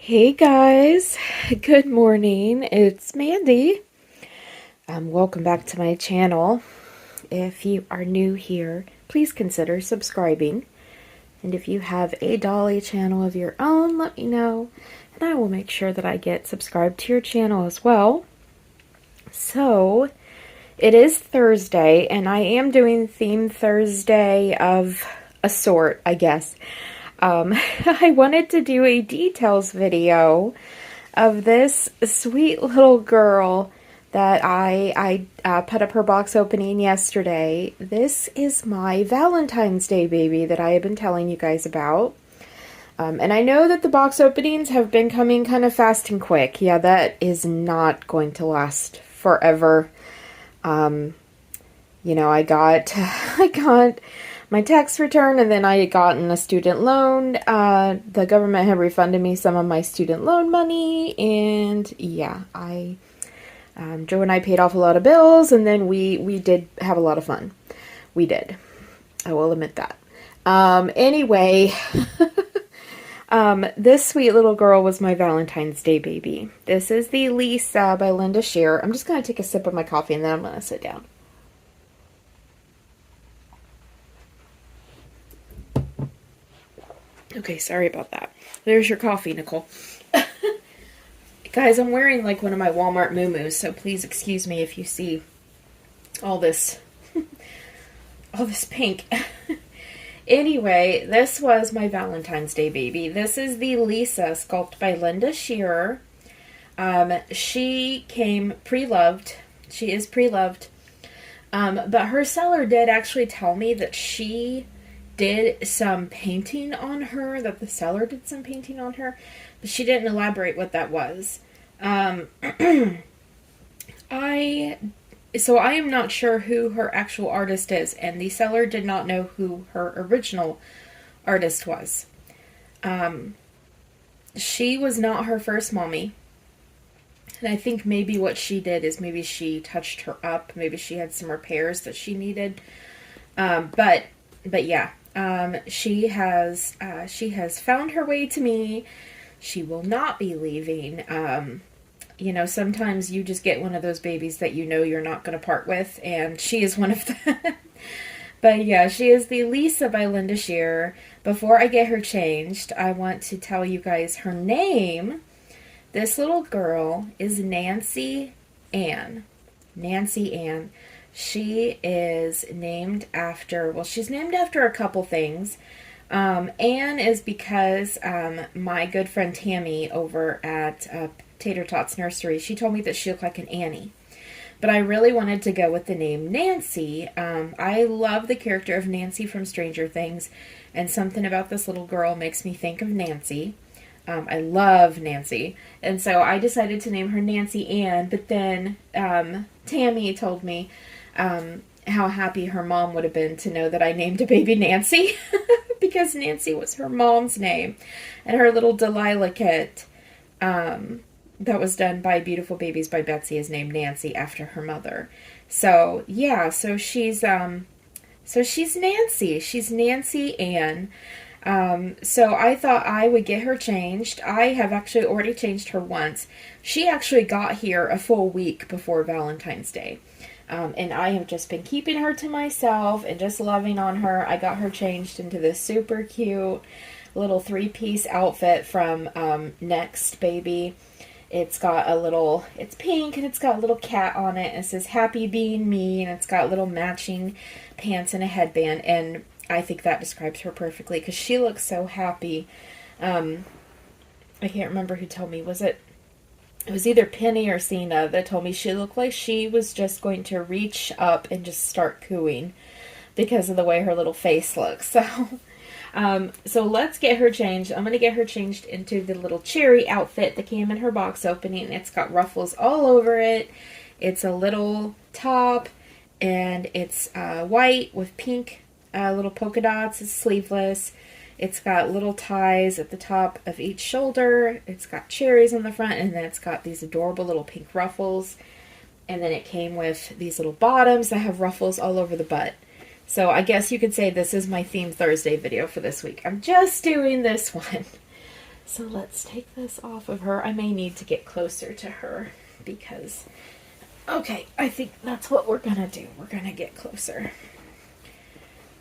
Hey guys, good morning. It's Mandy. Welcome back to my channel. If you are new here, please consider subscribing. And if you have a Dolly channel of your own, let me know, and I will make sure that I get subscribed to your channel as well. So, it is Thursday, and I am doing Theme Thursday of a sort, I guess. I wanted to do a details video of this sweet little girl that I put up her box opening yesterday. This is my Valentine's Day baby that I have been telling you guys about. And I know that the box openings have been coming kind of fast and quick. Yeah, that is not going to last forever. You know, I got my tax return, and then I had gotten a student loan. The government had refunded me some of my student loan money, and yeah, Joe and I paid off a lot of bills, and then we did have a lot of fun. We did. I will admit that. Anyway, this sweet little girl was my Valentine's Day baby. This is the Lisa by Linde Scherer. I'm just going to take a sip of my coffee, and then I'm going to sit down. Okay, sorry about that. There's your coffee, Nicole. Guys, I'm wearing like one of my Walmart muumuus, so please excuse me if you see all this all this pink. Anyway, this was my Valentine's Day baby. This is the Lisa sculpt by Linde Scherer. She came pre-loved. She is pre-loved. But her seller did actually tell me that she did some painting on her, that the seller did some painting on her, but she didn't elaborate what that was. I am not sure who her actual artist is, and the seller did not know who her original artist was. She was not her first mommy, and I think maybe what she did is maybe she touched her up, maybe she had some repairs that she needed, but yeah. She has found her way to me. She will not be leaving. You know, sometimes you just get one of those babies that you know you're not going to part with, and she is one of them. But yeah, she is the Lisa by Linde Scherer. Before I get her changed, I want to tell you guys her name. This little girl is Nancy Ann. Nancy Ann. She is named after, well, she's named after a couple things. Anne is because my good friend Tammy over at Tater Tots Nursery, she told me that she looked like an Annie. But I really wanted to go with the name Nancy. I love the character of Nancy from Stranger Things, and something about this little girl makes me think of Nancy. I love Nancy. And so I decided to name her Nancy Ann, but then Tammy told me how happy her mom would have been to know that I named a baby Nancy, because Nancy was her mom's name, and her little Delilah kit that was done by Beautiful Babies by Betsy is named Nancy after her mother. So yeah, so she's Nancy. She's Nancy Ann. So I thought I would get her changed. I have actually already changed her once. She actually got here a full week before Valentine's Day. And I have just been keeping her to myself and just loving on her. I got her changed into this super cute little three-piece outfit from Next Baby. It's got it's pink, and it's got a little cat on it. It says Happy Being Me, and it's got little matching pants and a headband. And I think that describes her perfectly because she looks so happy. I can't remember who told me. It was either Penny or Cena that told me she looked like she was just going to reach up and just start cooing because of the way her little face looks. So let's get her changed. I'm going to get her changed into the little cherry outfit that came in her box opening. It's got ruffles all over it. It's a little top, and it's white with pink little polka dots. It's sleeveless. It's got little ties at the top of each shoulder. It's got cherries on the front, and then it's got these adorable little pink ruffles. And then it came with these little bottoms that have ruffles all over the butt. So I guess you could say this is my Theme Thursday video for this week. I'm just doing this one. So let's take this off of her. I may need to get closer to her because, okay, I think that's what we're gonna do. We're gonna get closer.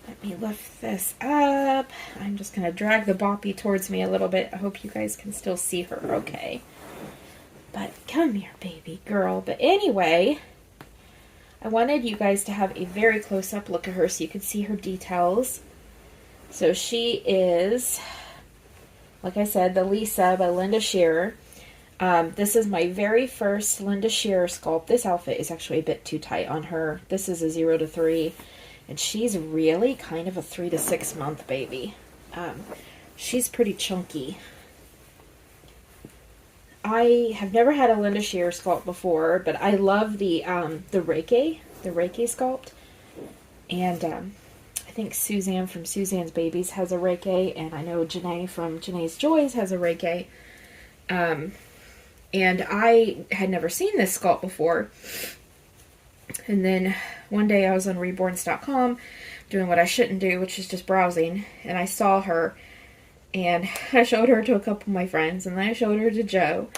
Let me lift this up. I'm just gonna drag the boppy towards me a little bit. I hope you guys can still see her okay. But come here, baby girl. But anyway, I wanted you guys to have a very close-up look at her so you could see her details. So she is, like I said, the Lisa by Linde Scherer. This is my very first Linde Scherer sculpt. This outfit is actually a bit too tight on her. This is a 0 to 3, and she's really kind of a 3 to 6 month baby. She's pretty chunky. I have never had a Linde Scherer sculpt before, but I love the Reiki sculpt. And I think Suzanne from Suzanne's Babies has a Reiki, and I know Janae from Janae's Joys has a Reiki. And I had never seen this sculpt before. And then one day I was on reborns.com doing what I shouldn't do, which is just browsing, and I saw her. And I showed her to a couple of my friends, and then I showed her to Joe.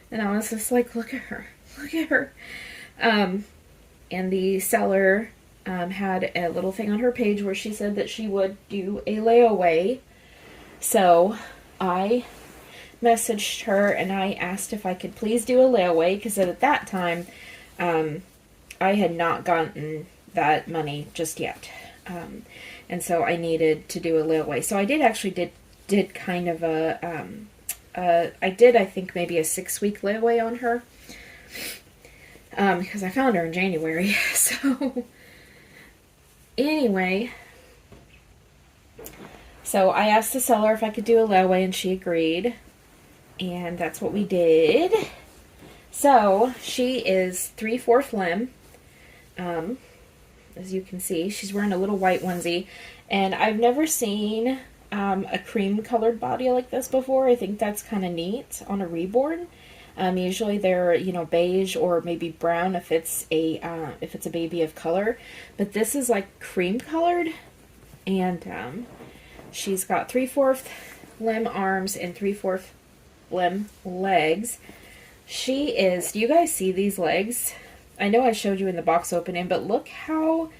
And I was just like, look at her. Look at her. And the seller had a little thing on her page where she said that she would do a layaway. So I messaged her and I asked if I could please do a layaway, because at that time I had not gotten that money just yet. And so I needed to do a layaway. So I did kind of I think maybe a 6-week layaway on her, because I found her in January. So anyway, so I asked the seller if I could do a layaway, and she agreed, and that's what we did. So she is 3/4 limb. As you can see, she's wearing a little white onesie, and I've never seen a cream colored body like this before. I think that's kind of neat on a Reborn. Usually they're, beige or maybe brown if it's a baby of color, but this is like cream colored, and she's got 3/4 limb arms and 3/4 limb legs. Do you guys see these legs? I know I showed you in the box opening, but look how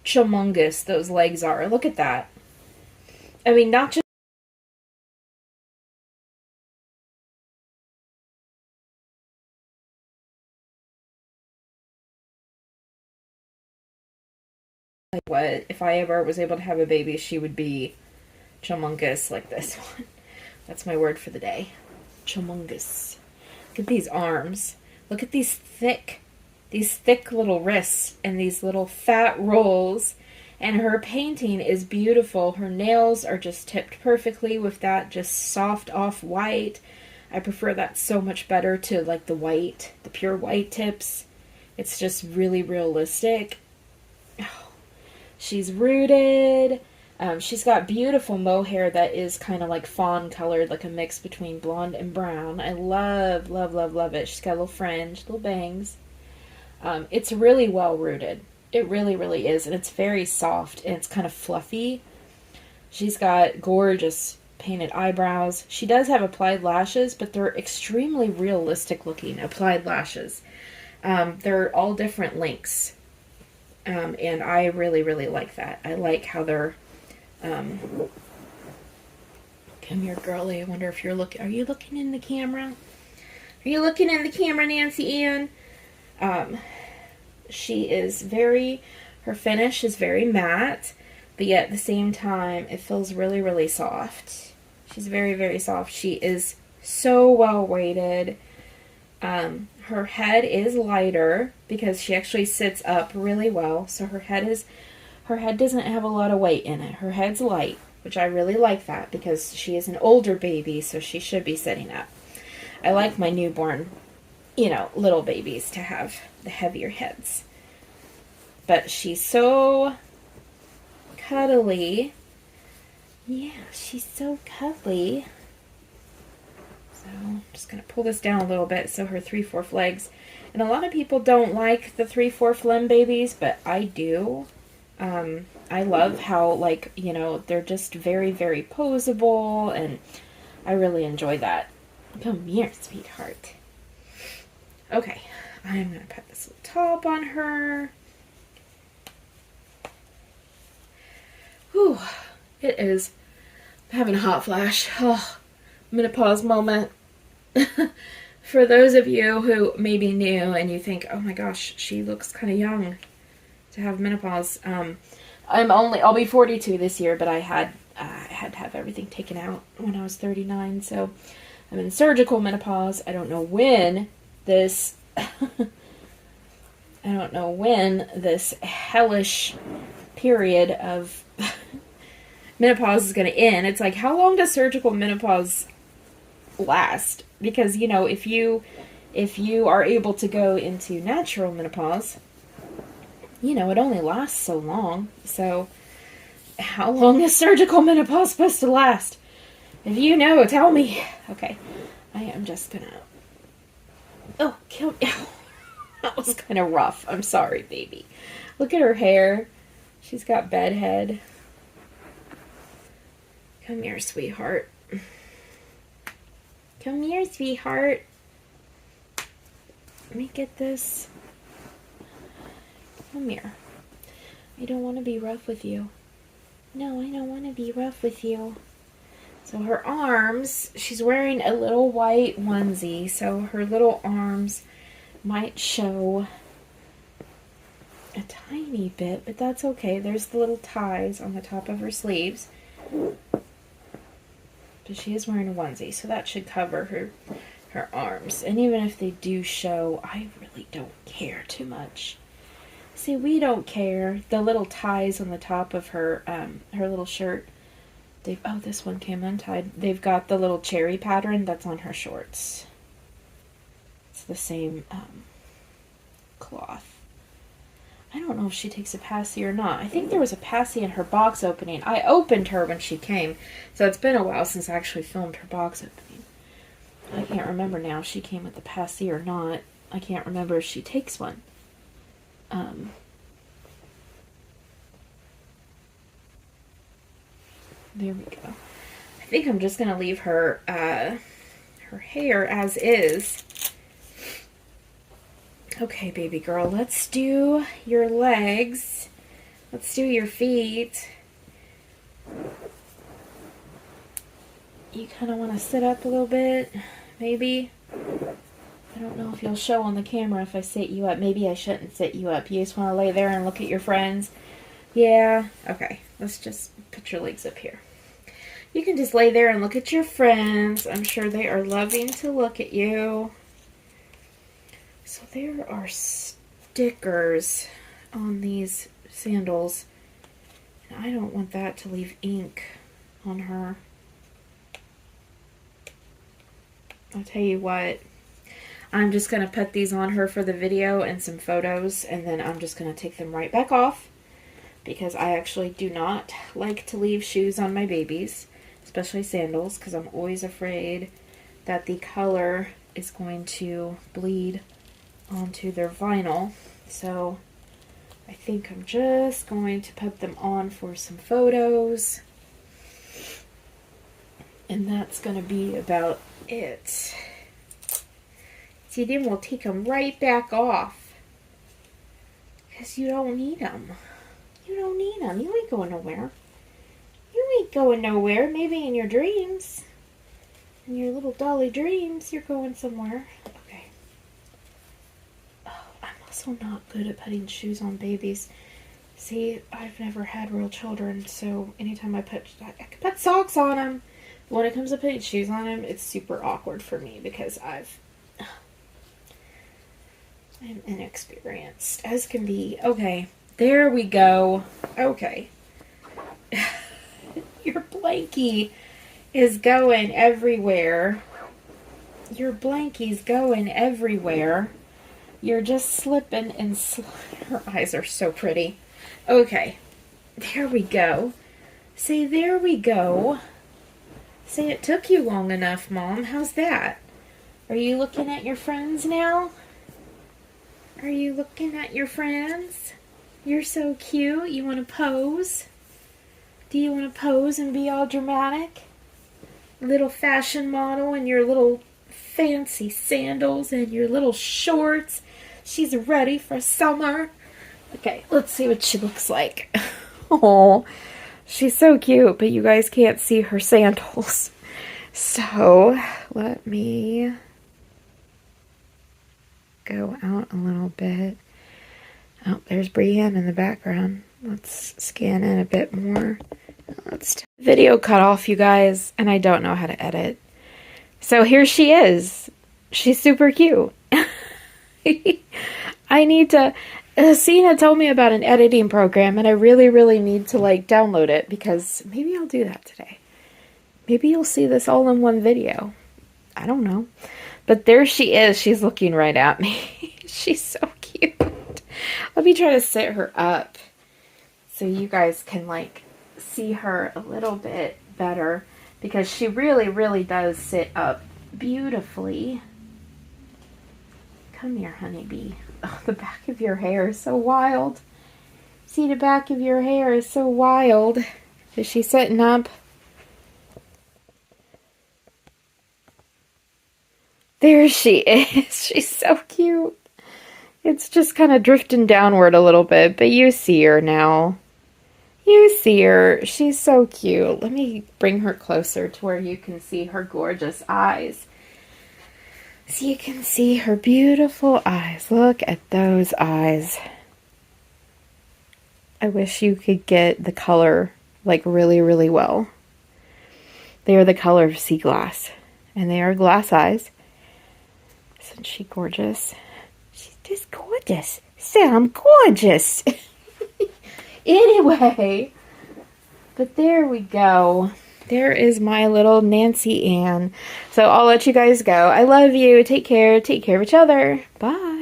humongous those legs are. Look at that. I mean, not just like what if I ever was able to have a baby, she would be humongous like this one. That's my word for the day. Humongous. Look at these arms. Look at these thick little wrists and these little fat rolls. And her painting is beautiful. Her nails are just tipped perfectly with that just soft off-white. I prefer that so much better to like the white, the pure white tips. It's just really realistic. Oh, she's rooted. She's got beautiful mohair that is kind of like fawn colored, like a mix between blonde and brown. I love, love, love, love it. She's got a little fringe, little bangs. It's really well rooted. It really, really is. And it's very soft and it's kind of fluffy. She's got gorgeous painted eyebrows. She does have applied lashes, but they're extremely realistic looking applied lashes. They're all different lengths. And I really, really like that. I like how they're, come here, girlie. I wonder if are you looking in the camera? Are you looking in the camera, Nancy Ann? Her finish is very matte, but yet at the same time, it feels really, really soft. She's very, very soft. She is so well weighted. Her head is lighter because she actually sits up really well. So her head doesn't have a lot of weight in it. Her head's light, which I really like that because she is an older baby, so she should be sitting up. I like my newborn, little babies to have the heavier heads. But she's so cuddly. Yeah, she's so cuddly. So I'm just going to pull this down a little bit so her 3/4 legs. And a lot of people don't like the 3/4 limb babies, but I do. I love how, they're just very, very poseable, and I really enjoy that. Come here, sweetheart. Okay, I'm going to put this little top on her. Whew, it is. I'm having a hot flash. Oh, menopause moment. For those of you who may be new and you think, oh my gosh, she looks kind of young to have menopause. I'll be 42 this year, but I had to have everything taken out when I was 39. So I'm in surgical menopause. I don't know when this, hellish period of menopause is going to end. It's like, how long does surgical menopause last? Because, you know, if you are able to go into natural menopause, you know, it only lasts so long. So how long is surgical menopause supposed to last? If you know, tell me. Okay, I am just gonna... Oh, kill me. That was kind of rough. I'm sorry, baby. Look at her hair. She's got bed head. Come here, sweetheart. Come here, sweetheart. Let me get this. Come here. I don't want to be rough with you. No, I don't want to be rough with you. So her arms, she's wearing a little white onesie, so her little arms might show a tiny bit, but that's okay. There's the little ties on the top of her sleeves. But she is wearing a onesie, so that should cover her arms. And even if they do show, I really don't care too much. See, we don't care. The little ties on the top of her little shirt. Oh, this one came untied. They've got the little cherry pattern that's on her shorts. It's the same cloth. I don't know if she takes a passy or not. I think there was a passy in her box opening. I opened her when she came, so it's been a while since I actually filmed her box opening. I can't remember now if she came with a passy or not. I can't remember if she takes one. There we go. I think I'm just going to leave her her hair as is. Okay, baby girl, let's do your legs. Let's do your feet. You kind of want to sit up a little bit, maybe. I don't know if you'll show on the camera if I sit you up. Maybe I shouldn't sit you up. You just want to lay there and look at your friends? Yeah? Okay. Let's just put your legs up here. You can just lay there and look at your friends. I'm sure they are loving to look at you. So there are stickers on these sandals. And I don't want that to leave ink on her. I'll tell you what. I'm just going to put these on her for the video and some photos, and then I'm just going to take them right back off because I actually do not like to leave shoes on my babies, especially sandals, because I'm always afraid that the color is going to bleed onto their vinyl. So I think I'm just going to put them on for some photos, and that's going to be about it. See, then we'll take them right back off. Because you don't need them. You don't need them. You ain't going nowhere. You ain't going nowhere. Maybe in your dreams. In your little dolly dreams, you're going somewhere. Okay. Oh, I'm also not good at putting shoes on babies. See, I've never had real children, so anytime I can put socks on them. But when it comes to putting shoes on them, it's super awkward for me because I'm inexperienced as can be. Okay, there we go. Okay. Your blankie is going everywhere. Your blankie's going everywhere. You're just slipping and her eyes are so pretty. Okay, there we go. Say, there we go. Say, it took you long enough, Mom. How's that? Are you looking at your friends now? Are you looking at your friends? You're so cute. You want to pose? Do you want to pose and be all dramatic? little fashion model in your little fancy sandals and your little shorts. She's ready for summer. Okay, let's see what she looks like. Oh, she's so cute, but you guys can't see her sandals. So let me go out a little bit. Oh, there's Brienne in the background. Let's scan in a bit more. Video cut off, you guys, and I don't know how to edit. So here she is. She's super cute. I need to... Sina told me about an editing program, and I really, really need to, like, download it, because maybe I'll do that today. Maybe you'll see this all in one video. I don't know. But there she is. She's looking right at me. She's so cute. Let me try to sit her up so you guys can, like, see her a little bit better, because she really, really does sit up beautifully. Come here, honeybee. Oh, the back of your hair is so wild. See, the back of your hair is so wild. Is she sitting up? There she is. She's so cute. It's just kind of drifting downward a little bit, but you see her now. You see her. She's so cute. Let me bring her closer to where you can see her gorgeous eyes. So you can see her beautiful eyes. Look at those eyes. I wish you could get the color like really, really well. They are the color of sea glass. And they are glass eyes. Isn't she gorgeous? She's just gorgeous. Say I'm gorgeous. Anyway. But there we go. There is my little Nancy Ann. So I'll let you guys go. I love you. Take care. Take care of each other. Bye.